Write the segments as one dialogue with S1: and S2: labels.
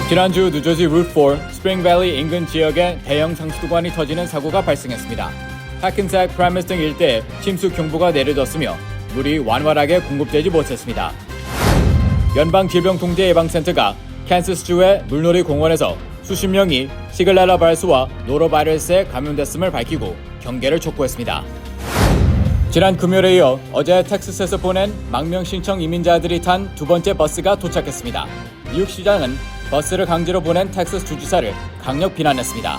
S1: 지난주 뉴저지 루트4 스프링밸리 인근 지역에 대형 상수도관이 터지는 사고가 발생했습니다. 해켄색 프라미스 등 일대에 침수 경보가 내려졌으며 물이 완활하게 공급되지 못했습니다. 연방질병통제예방센터가 캔서스주의 물놀이 공원에서 수십 명이 시글렐라 바이러스와 노로바이러스에 감염됐음을 밝히고 경계를 촉구했습니다. 지난 금요일에 이어 어제 텍사스에서 보낸 망명 신청 이민자들이 탄 두 번째 버스가 도착했습니다. 뉴욕 시장은 버스를 강제로 보낸 텍사스 주지사를 강력 비난했습니다.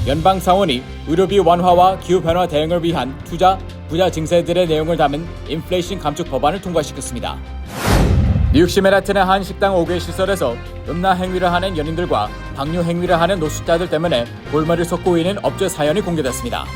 S1: 연방 상원이 의료비 완화와 기후변화 대응을 위한 투자, 부자 증세들의 내용을 담은 인플레이션 감축 법안을 통과시켰습니다. 뉴욕시 맨하튼의 한 식당 5개 시설에서 음란 행위를 하는 연인들과 방류 행위를 하는 노숙자들 때문에 골머리를 솟고 있는 업체 사연이 공개됐습니다.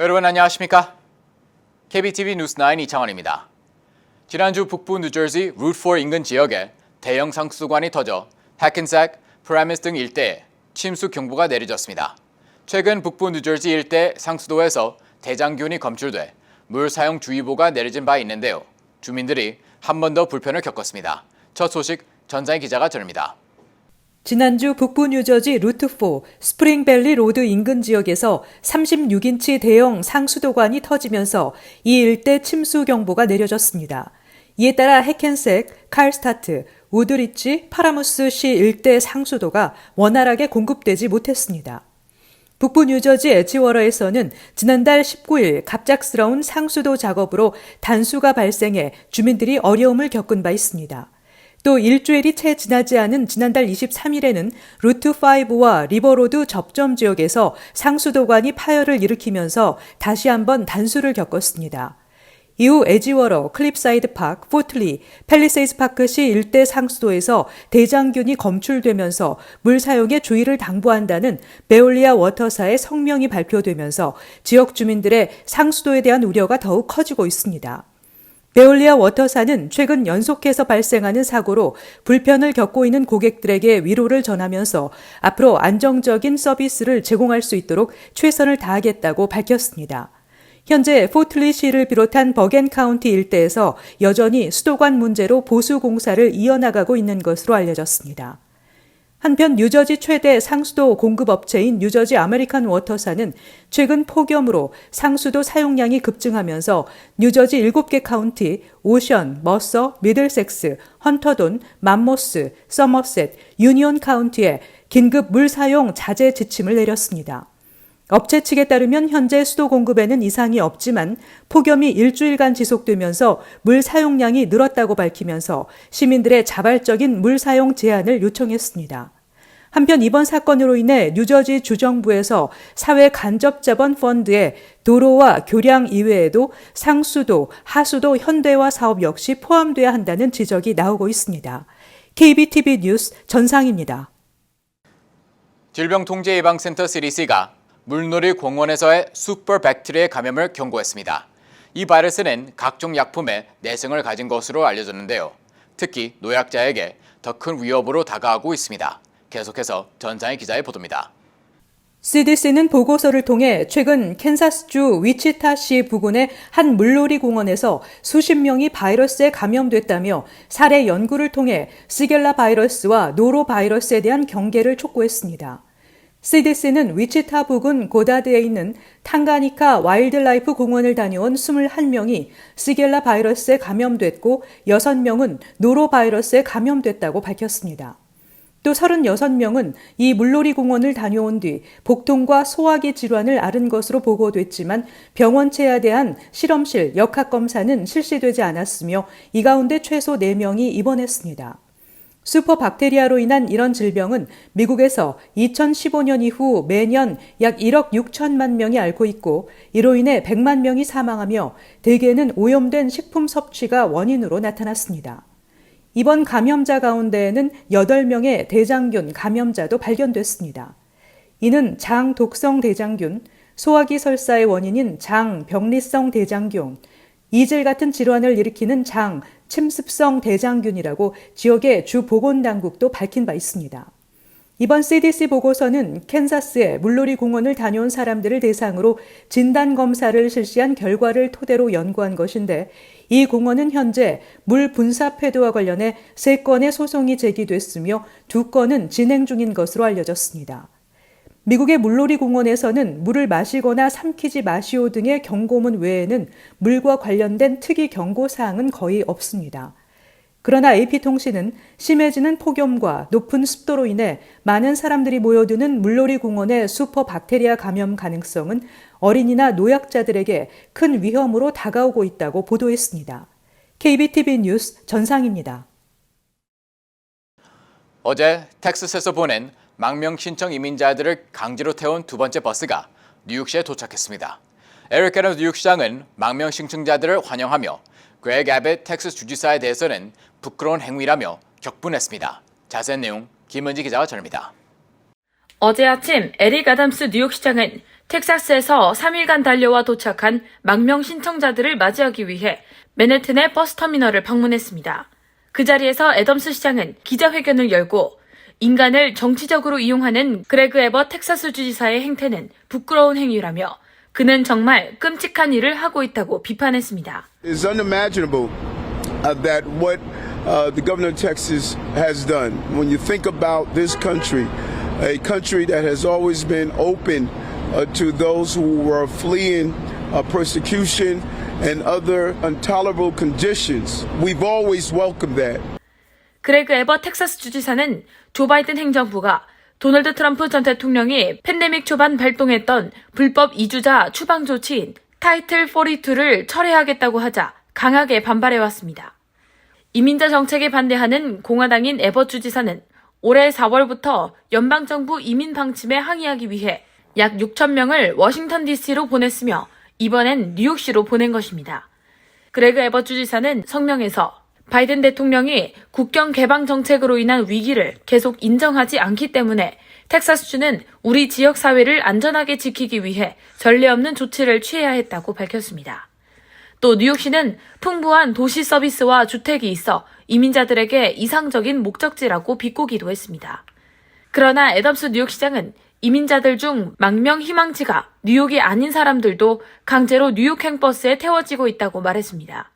S1: 여러분 안녕하십니까? KBTV 뉴스9 이창원입니다. 지난주 북부 뉴저지 루트4 인근 지역에 대형 상수도관이 터져 해켄색, 프라미스 등 일대에 침수 경보가 내려졌습니다. 최근 북부 뉴저지 일대 상수도에서 대장균이 검출돼 물 사용 주의보가 내려진 바 있는데요. 주민들이 한 번 더 불편을 겪었습니다. 첫 소식 전장희 기자가 전합니다.
S2: 지난주 북부 뉴저지 루트4 스프링밸리 로드 인근 지역에서 36인치 대형 상수도관이 터지면서 이 일대 침수 경보가 내려졌습니다. 이에 따라 해켄색, 칼스타트, 우드리치, 파라무스시 일대 상수도가 원활하게 공급되지 못했습니다. 북부 뉴저지 에지워러에서는 지난달 19일 갑작스러운 상수도 작업으로 단수가 발생해 주민들이 어려움을 겪은 바 있습니다. 또 일주일이 채 지나지 않은 지난달 23일에는 루트5와 리버로드 접점 지역에서 상수도관이 파열을 일으키면서 다시 한번 단수를 겪었습니다. 이후 에지워러, 클립사이드 파크, 포틀리, 팰리세이드 파크시 일대 상수도에서 대장균이 검출되면서 물 사용에 주의를 당부한다는 베올리아 워터사의 성명이 발표되면서 지역 주민들의 상수도에 대한 우려가 더욱 커지고 있습니다. 베올리아 워터사는 최근 연속해서 발생하는 사고로 불편을 겪고 있는 고객들에게 위로를 전하면서 앞으로 안정적인 서비스를 제공할 수 있도록 최선을 다하겠다고 밝혔습니다. 현재 포틀리시를 비롯한 버겐 카운티 일대에서 여전히 수도관 문제로 보수 공사를 이어나가고 있는 것으로 알려졌습니다. 한편 뉴저지 최대 상수도 공급업체인 뉴저지 아메리칸 워터사는 최근 폭염으로 상수도 사용량이 급증하면서 뉴저지 7개 카운티, 오션, 머서, 미들섹스, 헌터돈, 맘모스, 서머셋, 유니온 카운티에 긴급 물 사용 자제 지침을 내렸습니다. 업체 측에 따르면 현재 수도 공급에는 이상이 없지만 폭염이 일주일간 지속되면서 물 사용량이 늘었다고 밝히면서 시민들의 자발적인 물 사용 제한을 요청했습니다. 한편 이번 사건으로 인해 뉴저지 주정부에서 사회 간접 자본 펀드에 도로와 교량 이외에도 상수도, 하수도 현대화 사업 역시 포함돼야 한다는 지적이 나오고 있습니다. KBTV 뉴스 전상입니다.
S1: 질병통제예방센터 CDC가 물놀이 공원에서의 슈퍼백테리아 감염을 경고했습니다. 이 바이러스는 각종 약품에 내성을 가진 것으로 알려졌는데요. 특히 노약자에게 더 큰 위협으로 다가가고 있습니다. 계속해서 전장희 기자의 보도입니다.
S2: CDC는 보고서를 통해 최근 캔사스주 위치타시 부근의 한 물놀이 공원에서 수십 명이 바이러스에 감염됐다며 사례 연구를 통해 시겔라 바이러스와 노로 바이러스에 대한 경계를 촉구했습니다. CDC는 위치타 부근 고다드에 있는 탕가니카 와일드라이프 공원을 다녀온 21명이 시겔라 바이러스에 감염됐고 6명은 노로 바이러스에 감염됐다고 밝혔습니다. 또 36명은 이 물놀이 공원을 다녀온 뒤 복통과 소화기 질환을 앓은 것으로 보고됐지만 병원 체화대한 실험실 역학검사는 실시되지 않았으며 이 가운데 최소 4명이 입원했습니다. 슈퍼박테리아로 인한 이런 질병은 미국에서 2015년 이후 매년 약 1억 6천만 명이 앓고 있고 이로 인해 100만 명이 사망하며 대개는 오염된 식품 섭취가 원인으로 나타났습니다. 이번 감염자 가운데에는 8명의 대장균 감염자도 발견됐습니다. 이는 장 독성 대장균, 소화기 설사의 원인인 장 병리성 대장균, 이질 같은 질환을 일으키는 장 침습성 대장균이라고 지역의 주 보건당국도 밝힌 바 있습니다. 이번 CDC 보고서는 캔자스의 물놀이 공원을 다녀온 사람들을 대상으로 진단검사를 실시한 결과를 토대로 연구한 것인데 이 공원은 현재 물 분사 폐도와 관련해 3건의 소송이 제기됐으며 2건은 진행 중인 것으로 알려졌습니다. 미국의 물놀이 공원에서는 물을 마시거나 삼키지 마시오 등의 경고문 외에는 물과 관련된 특이 경고사항은 거의 없습니다. 그러나 AP통신은 심해지는 폭염과 높은 습도로 인해 많은 사람들이 모여드는 물놀이 공원의 슈퍼박테리아 감염 가능성은 어린이나 노약자들에게 큰 위험으로 다가오고 있다고 보도했습니다. KBTV 뉴스 전상입니다.
S1: 어제 텍사스에서 보낸 망명 신청 이민자들을 강제로 태운 2번째 버스가 뉴욕시에 도착했습니다. 에릭 애덤스 뉴욕시장은 망명 신청자들을 환영하며 그렉 애빗 텍사스 주지사에 대해서는 부끄러운 행위라며 격분했습니다. 자세한 내용 김은지 기자가 전합니다.
S3: 어제 아침 에릭 애덤스 뉴욕시장은 텍사스에서 3일간 달려와 도착한 망명 신청자들을 맞이하기 위해 맨해튼의 버스터미널을 방문했습니다. 그 자리에서 애덤스 시장은 기자회견을 열고 인간을 정치적으로 이용하는 그레그 에버 텍사스 주지사의 행태는 부끄러운 행위라며 그는 정말 끔찍한 일을 하고 있다고 비판했습니다.
S4: It's unimaginable that what the governor of Texas has done. When you think about this country, a country that has always been open to those who were fleeing persecution and other intolerable conditions, we've always welcomed that.
S3: 그레그 에버 텍사스 주지사는 조 바이든 행정부가 도널드 트럼프 전 대통령이 팬데믹 초반 발동했던 불법 이주자 추방 조치인 타이틀 42를 철회하겠다고 하자 강하게 반발해왔습니다. 이민자 정책에 반대하는 공화당인 에버 주지사는 올해 4월부터 연방정부 이민 방침에 항의하기 위해 약 6천 명을 워싱턴 DC로 보냈으며 이번엔 뉴욕시로 보낸 것입니다. 그레그 에버 주지사는 성명에서 바이든 대통령이 국경 개방 정책으로 인한 위기를 계속 인정하지 않기 때문에 텍사스주는 우리 지역 사회를 안전하게 지키기 위해 전례 없는 조치를 취해야 했다고 밝혔습니다. 또 뉴욕시는 풍부한 도시 서비스와 주택이 있어 이민자들에게 이상적인 목적지라고 비꼬기도 했습니다. 그러나 애덤스 뉴욕시장은 이민자들 중 망명 희망지가 뉴욕이 아닌 사람들도 강제로 뉴욕행 버스에 태워지고 있다고 말했습니다.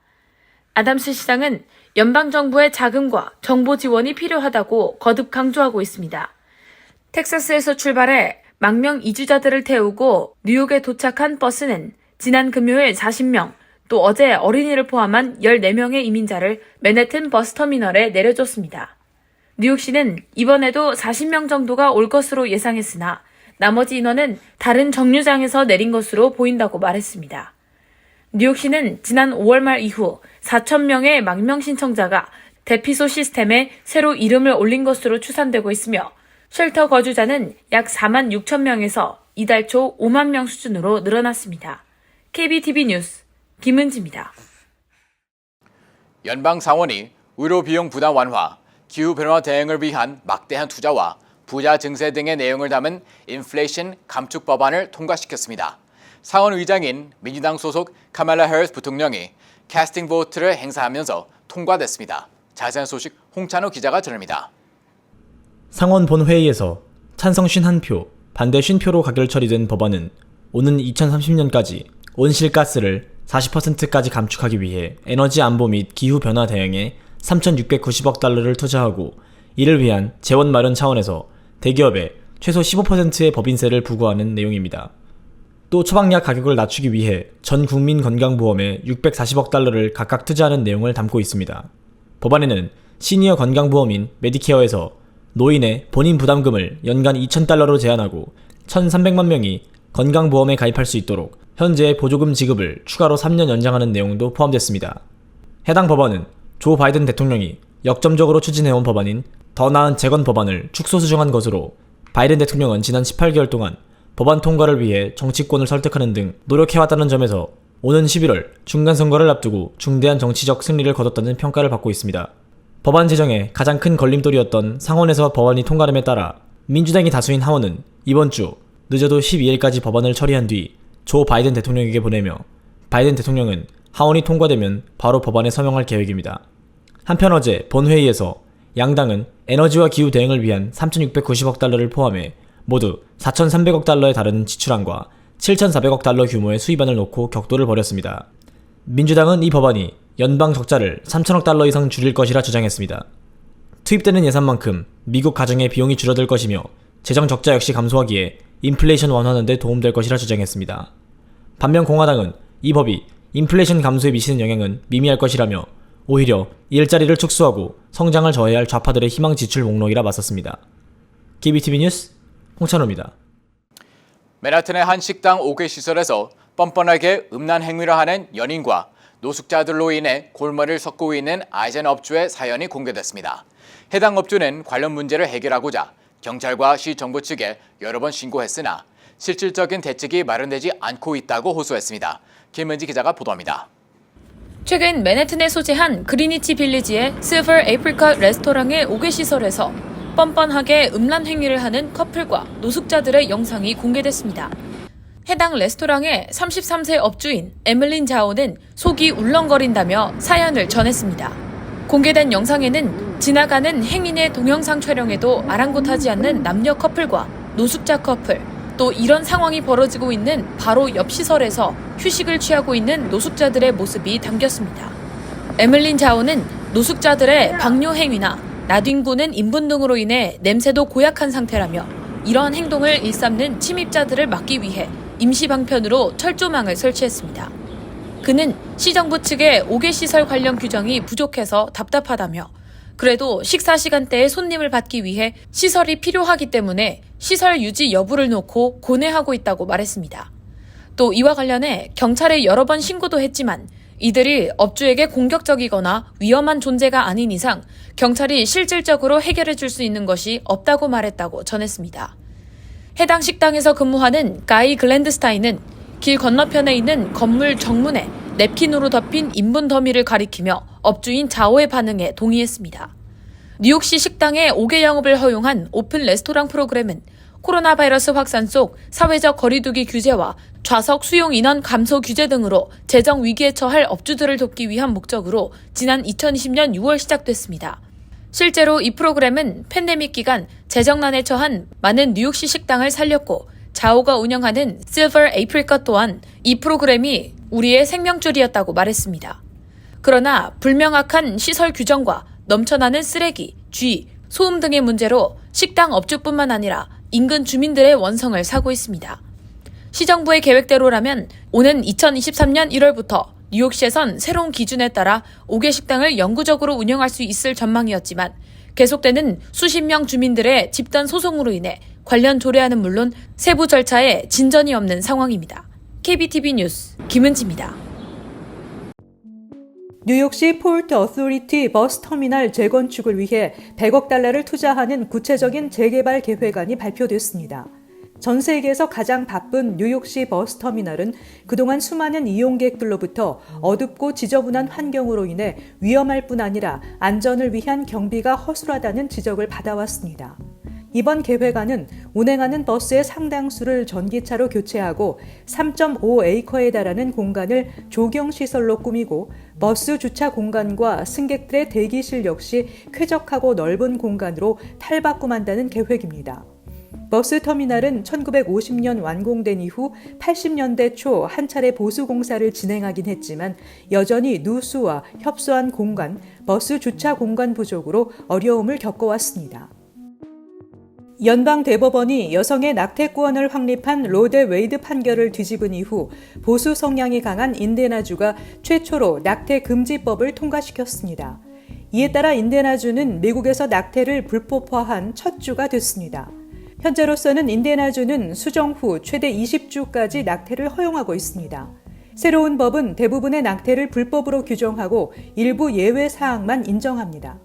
S3: 애덤스 시장은 연방정부의 자금과 정보 지원이 필요하다고 거듭 강조하고 있습니다. 텍사스에서 출발해 망명 이주자들을 태우고 뉴욕에 도착한 버스는 지난 금요일 40명, 또 어제 어린이를 포함한 14명의 이민자를 맨해튼 버스터미널에 내려줬습니다. 뉴욕시는 이번에도 40명 정도가 올 것으로 예상했으나 나머지 인원은 다른 정류장에서 내린 것으로 보인다고 말했습니다. 뉴욕시는 지난 5월 말 이후 4,000명의 망명 신청자가 대피소 시스템에 새로 이름을 올린 것으로 추산되고 있으며 쉘터 거주자는 약 4만 6천 명에서 이달 초 5만 명 수준으로 늘어났습니다. KBTV 뉴스 김은지입니다.
S1: 연방상원이 의료 비용 부담 완화, 기후변화 대응을 위한 막대한 투자와 부자 증세 등의 내용을 담은 인플레이션 감축 법안을 통과시켰습니다. 상원 의장인 민주당 소속 카말라 해리스 부통령이 캐스팅 보트를 행사하면서 통과됐습니다. 자세한 소식 홍찬호 기자가 전합니다.
S5: 상원 본회의에서 찬성 51표, 반대 50표로 가결 처리된 법안은 오는 2030년까지 온실가스를 40%까지 감축하기 위해 에너지 안보 및 기후변화 대응에 3,690억 달러를 투자하고 이를 위한 재원 마련 차원에서 대기업에 최소 15%의 법인세를 부과하는 내용입니다. 또 처방약 가격을 낮추기 위해 전 국민 건강보험에 640억 달러를 각각 투자하는 내용을 담고 있습니다. 법안에는 시니어 건강보험인 메디케어에서 노인의 본인 부담금을 연간 $2,000로 제한하고 1,300만 명이 건강보험에 가입할 수 있도록 현재의 보조금 지급을 추가로 3년 연장하는 내용도 포함됐습니다. 해당 법안은 조 바이든 대통령이 역점적으로 추진해온 법안인 더 나은 재건 법안을 축소 수정한 것으로 바이든 대통령은 지난 18개월 동안 법안 통과를 위해 정치권을 설득하는 등 노력해왔다는 점에서 오는 11월 중간선거를 앞두고 중대한 정치적 승리를 거뒀다는 평가를 받고 있습니다. 법안 제정에 가장 큰 걸림돌이었던 상원에서 법안이 통과됨에 따라 민주당이 다수인 하원은 이번 주 늦어도 12일까지 법안을 처리한 뒤 조 바이든 대통령에게 보내며 바이든 대통령은 하원이 통과되면 바로 법안에 서명할 계획입니다. 한편 어제 본회의에서 양당은 에너지와 기후 대응을 위한 3,690억 달러를 포함해 모두 4,300억 달러에 달하는 지출안과 7,400억 달러 규모의 수입안을 놓고 격돌을 벌였습니다. 민주당은 이 법안이 연방 적자를 3,000억 달러 이상 줄일 것이라 주장했습니다. 투입되는 예산만큼 미국 가정의 비용이 줄어들 것이며 재정 적자 역시 감소하기에 인플레이션 완화하는 데 도움될 것이라 주장했습니다. 반면 공화당은 이 법이 인플레이션 감소에 미치는 영향은 미미할 것이라며 오히려 일자리를 축소하고 성장을 저해할 좌파들의 희망 지출 목록이라 맞섰습니다. KBTV 뉴스 홍찬호입니다.
S1: 맨하튼의 한 식당 5개 시설에서 뻔뻔하게 음란 행위를 하는 연인과 노숙자들로 인해 골머리를 썩고 있는 아이젠 업주의 사연이 공개됐습니다. 해당 업주는 관련 문제를 해결하고자 경찰과 시 정부 측에 여러 번 신고했으나 실질적인 대책이 마련되지 않고 있다고 호소했습니다. 김은지 기자가 보도합니다.
S3: 최근 맨해튼에 소재한 그리니치 빌리지의 실버 에이프리컷 레스토랑의 5개 시설에서 뻔뻔하게 음란 행위를 하는 커플과 노숙자들의 영상이 공개됐습니다. 해당 레스토랑의 33세 업주인 에밀린 자오는 속이 울렁거린다며 사연을 전했습니다. 공개된 영상에는 지나가는 행인의 동영상 촬영에도 아랑곳하지 않는 남녀 커플과 노숙자 커플, 또 이런 상황이 벌어지고 있는 바로 옆 시설에서 휴식을 취하고 있는 노숙자들의 모습이 담겼습니다. 에밀린 자오는 노숙자들의 방뇨 행위나 나뒹구는 인분 등으로 인해 냄새도 고약한 상태라며 이러한 행동을 일삼는 침입자들을 막기 위해 임시 방편으로 철조망을 설치했습니다. 그는 시정부 측의 5개 시설 관련 규정이 부족해서 답답하다며 그래도 식사 시간대에 손님을 받기 위해 시설이 필요하기 때문에 시설 유지 여부를 놓고 고뇌하고 있다고 말했습니다. 또 이와 관련해 경찰에 여러 번 신고도 했지만 이들이 업주에게 공격적이거나 위험한 존재가 아닌 이상 경찰이 실질적으로 해결해 줄 수 있는 것이 없다고 말했다고 전했습니다. 해당 식당에서 근무하는 가이 글랜드스타인은 길 건너편에 있는 건물 정문에 냅킨으로 덮인 인분 더미를 가리키며 업주인 자오의 반응에 동의했습니다. 뉴욕시 식당의 5개 영업을 허용한 오픈 레스토랑 프로그램은 코로나 바이러스 확산 속 사회적 거리두기 규제와 좌석 수용 인원 감소 규제 등으로 재정 위기에 처할 업주들을 돕기 위한 목적으로 지난 2020년 6월 시작됐습니다. 실제로 이 프로그램은 팬데믹 기간 재정난에 처한 많은 뉴욕시 식당을 살렸고 자오가 운영하는 실버 에이프리컷 또한 이 프로그램이 우리의 생명줄이었다고 말했습니다. 그러나 불명확한 시설 규정과 넘쳐나는 쓰레기, 쥐, 소음 등의 문제로 식당 업주뿐만 아니라 인근 주민들의 원성을 사고 있습니다. 시정부의 계획대로라면 오는 2023년 1월부터 뉴욕시에선 새로운 기준에 따라 5개 식당을 영구적으로 운영할 수 있을 전망이었지만 계속되는 수십 명 주민들의 집단 소송으로 인해 관련 조례안은 물론 세부 절차에 진전이 없는 상황입니다. KBTV 뉴스 김은지입니다.
S2: 뉴욕시 포트 어소리티 버스 터미널 재건축을 위해 100억 달러를 투자하는 구체적인 재개발 계획안이 발표됐습니다. 전 세계에서 가장 바쁜 뉴욕시 버스 터미널은 그동안 수많은 이용객들로부터 어둡고 지저분한 환경으로 인해 위험할 뿐 아니라 안전을 위한 경비가 허술하다는 지적을 받아왔습니다. 이번 계획안은 운행하는 버스의 상당수를 전기차로 교체하고 3.5에이커에 달하는 공간을 조경시설로 꾸미고 버스 주차 공간과 승객들의 대기실 역시 쾌적하고 넓은 공간으로 탈바꿈한다는 계획입니다. 버스 터미널은 1950년 완공된 이후 80년대 초 한 차례 보수 공사를 진행하긴 했지만 여전히 누수와 협소한 공간, 버스 주차 공간 부족으로 어려움을 겪어왔습니다. 연방 대법원이 여성의 낙태권을 확립한 로데 웨이드 판결을 뒤집은 이후 보수 성향이 강한 인디애나주가 최초로 낙태 금지법을 통과시켰습니다. 이에 따라 인디애나주는 미국에서 낙태를 불법화한 첫 주가 됐습니다. 현재로서는 인디애나주는 수정 후 최대 20주까지 낙태를 허용하고 있습니다. 새로운 법은 대부분의 낙태를 불법으로 규정하고 일부 예외 사항만 인정합니다.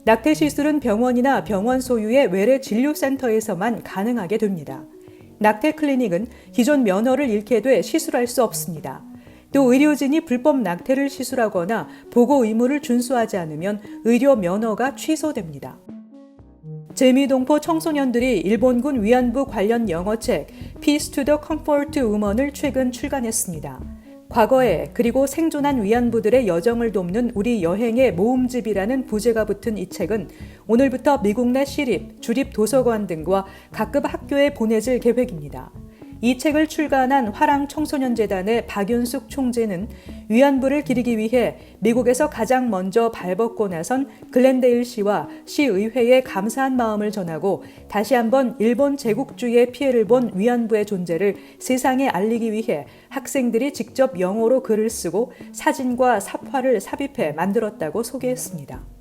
S2: 낙태 시술은 병원이나 병원 소유의 외래 진료센터에서만 가능하게 됩니다. 낙태 클리닉은 기존 면허를 잃게 돼 시술할 수 없습니다. 또 의료진이 불법 낙태를 시술하거나 보고 의무를 준수하지 않으면 의료 면허가 취소됩니다. 재미동포 청소년들이 일본군 위안부 관련 영어책 Peace to the Comfort Woman을 최근 출간했습니다. 과거에 그리고 생존한 위안부들의 여정을 돕는 우리 여행의 모음집이라는 부제가 붙은 이 책은 오늘부터 미국 내 시립, 주립 도서관 등과 각급 학교에 보내질 계획입니다. 이 책을 출간한 화랑청소년재단의 박윤숙 총재는 위안부를 기리기 위해 미국에서 가장 먼저 발벗고 나선 글렌데일 시와 시의회에 감사한 마음을 전하고 다시 한번 일본 제국주의의 피해를 본 위안부의 존재를 세상에 알리기 위해 학생들이 직접 영어로 글을 쓰고 사진과 삽화를 삽입해 만들었다고 소개했습니다.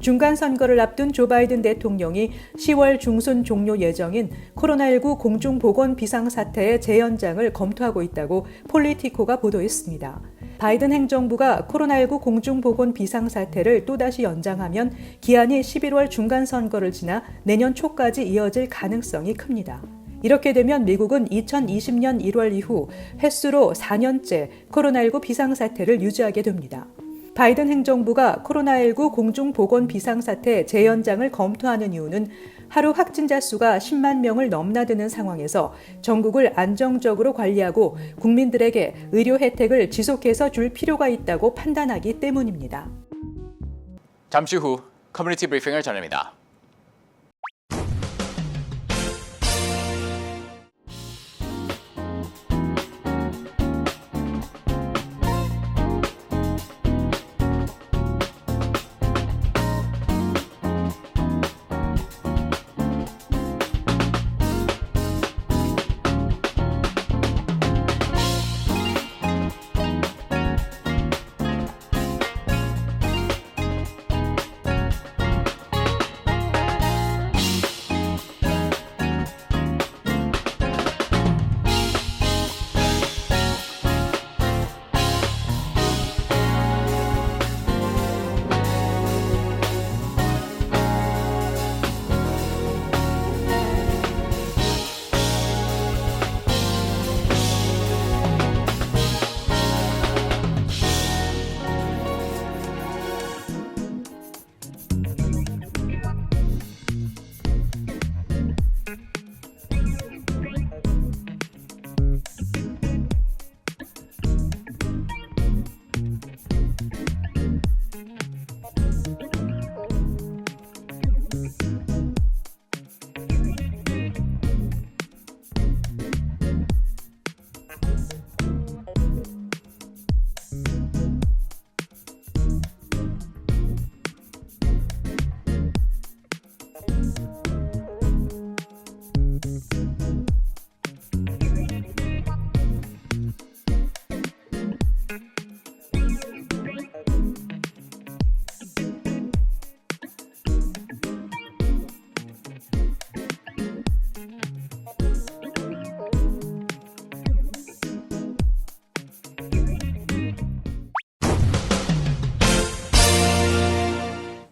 S2: 중간 선거를 앞둔 조 바이든 대통령이 10월 중순 종료 예정인 코로나19 공중보건 비상사태의 재연장을 검토하고 있다고 폴리티코가 보도했습니다. 바이든 행정부가 코로나19 공중보건 비상사태를 또다시 연장하면 기한이 11월 중간 선거를 지나 내년 초까지 이어질 가능성이 큽니다. 이렇게 되면 미국은 2020년 1월 이후 횟수로 4년째 코로나19 비상사태를 유지하게 됩니다. 바이든 행정부가 코로나19 공중보건 비상사태 재연장을 검토하는 이유는 하루 확진자 수가 10만 명을 넘나드는 상황에서 전국을 안정적으로 관리하고 국민들에게 의료 혜택을 지속해서 줄 필요가 있다고 판단하기 때문입니다.
S1: 잠시 후 커뮤니티 브리핑을 전합니다.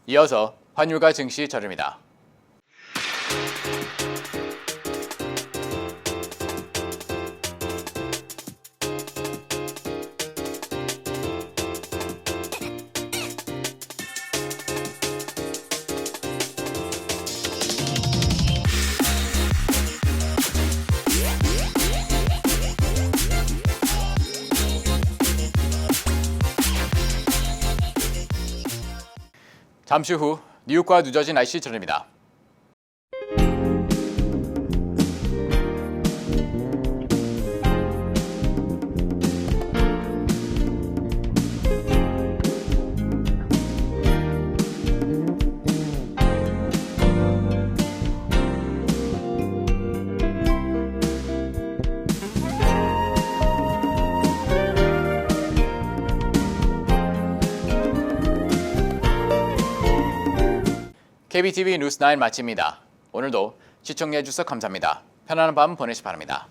S1: 이어서 환율과 증시 자료입니다. 잠시 후 뉴욕과 뉴저지 날씨 전입니다. KBTV 뉴스9 마칩니다. 오늘도 시청해주셔서 감사합니다. 편안한 밤 보내시 바랍니다.